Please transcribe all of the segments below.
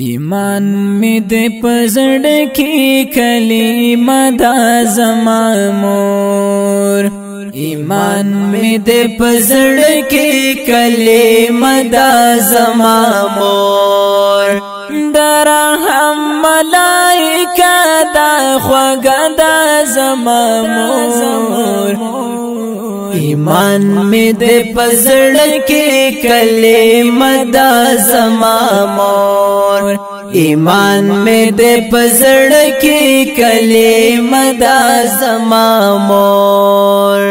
ایمان می دې پزړ کې کلمه دا زما مور ایمان می دې پزړ کې کلمه دا زما مور درهم ملائکه دا خوږه دا زما مور ایمان می دې پزړ کې کلمه دا زما مور ایمان می دې پزړ کې کلمه دا زما مور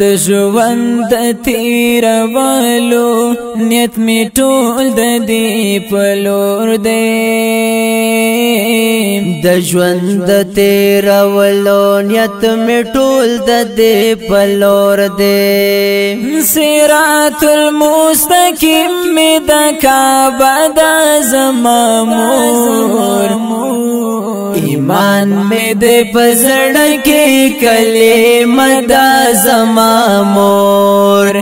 د ژوند تیرولو نیت می ټول د دې په لور دی د ژوند تیرولو نیت می ټول د دې په لور دی صراط المستقیم می د کعبه د زما مور ایمان می دې پزړ کې کلمه دا زما مور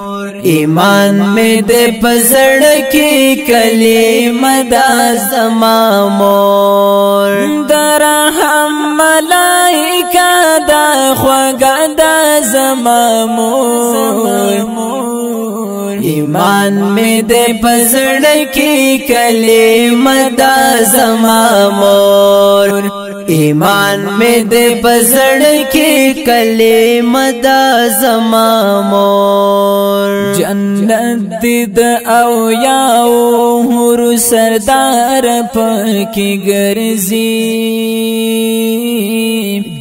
ایمان می دې پزړ کې کلمه دا زما مور درهم ملائکه دا خوږه دا زما مور ایمان می دې پزړ کې کلمه دا زما مور ایمان می دې پزړ کې کلمه دا زما مور جنت د اولیاء حور سردار پکې ګرځي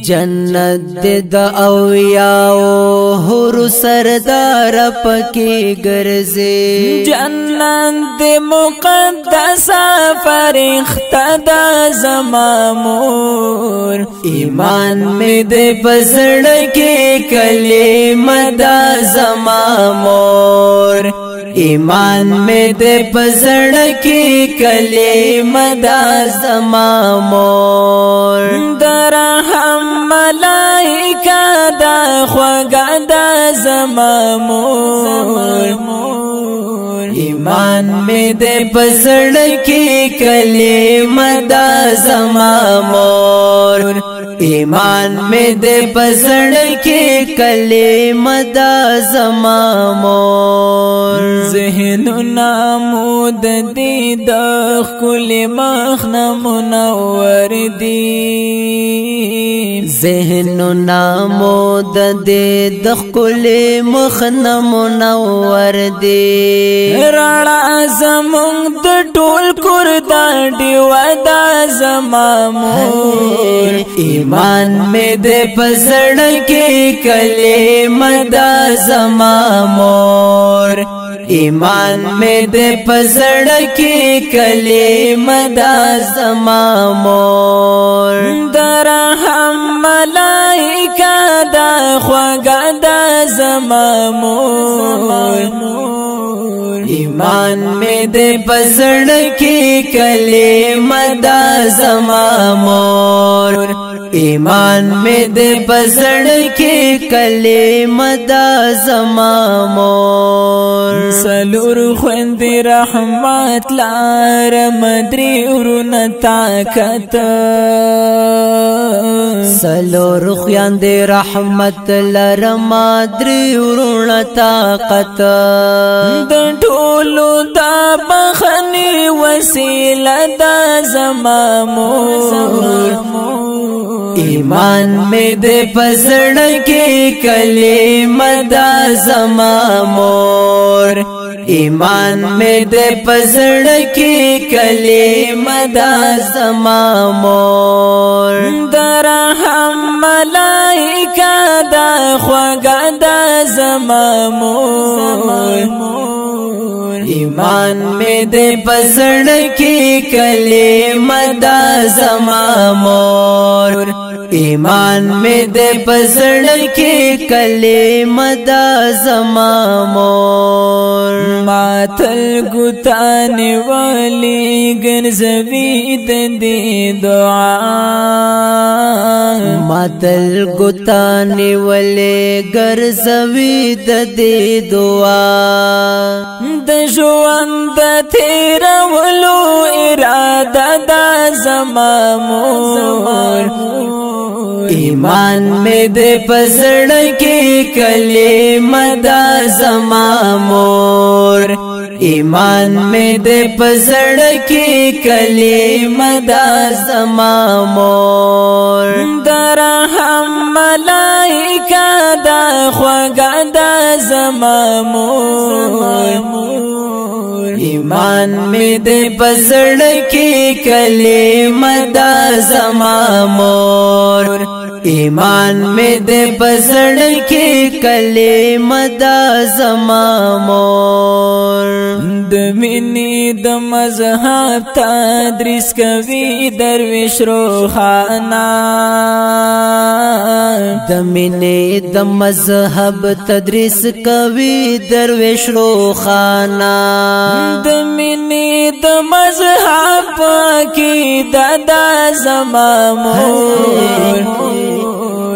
جنت د اولیاء حور سردار پکې ګرځي جنت مقدسه فرښتہ دا زما مور ایمان می دې پزړ کې کلمه دا زما مور ایمان می دې پزړ کې کلمه دا زما مور درهم ملائکه دا خوږه دا زما مور ایمان می دې پزړ کې کلمه دا زما مور ایمان می دې پزړ کې کلمه دا زما مور ذهننا مود دې د خپل مخ منور دي ذهننا مود دې د خپل مخ منور دي رڼا زمونږ د ټول کور دا ډیوه دا زما مور ایمان می دې پزړ کې کلمه دا زما مور ایمان می دې پزړ کې کلمه دا زما مور درهم ملائکه دا خوږه دا زما مور ایمان می دې پزړ کې کلمه دا زما مور ایمان می دې پزړ کې کلمه دا زما مور سلور خوند رحمت لار مدري ورونه طاقت سلور خوند رحمت لار مدري ورونه طاقت د ټولو دا بخني وسیله دا زما مور ایمان می دې پزړ کې کلمه دا زما مور ایمان می دې پزړ کې کلمه دا زما مور درهم ملائکه دا خوږه دا زما مور ایمان می دې پزړ کې کلمه دا زما مور ایمان میں دے پزړ کې کلمه دا زما مور ماتل ګتانی والی ګرځوي د دې دعا ماتل ګتانی ولې ګرځوي د دې دعا د ژوند تیرولو اراده دا زما مور ایمان میں دے پزړ کې کلمه دا زما مور ایمان میں دے پزړ کې کلمه دا زما مور درهم ملائکه دا خوږه دا زما مور ایمان میں دے پزړ کې کلمه دا زما مور ایمان میں دے پزړ کې کلمه دا زما مور د مینې د مذهب تدریس کوي درویش روحانا د مینې د مذهب تدریس کوي درویش روحانا د مینې د مذهب کې دا زما مور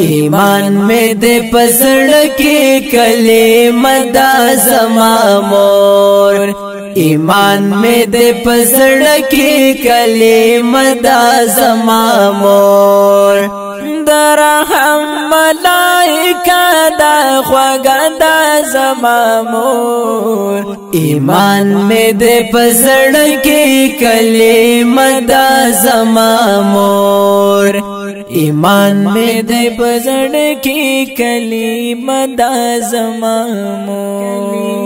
ایمان میں دے پزړ کې کلمه دا زما مور ایمان میں دے پزړ کې کلمه دا زما مور درهم ملائکه دا خوږه دا زما مور ایمان میں دے پزړ کې کلمه دا زما مور ایمان میں دے پزړ کې کلمه دا زما مور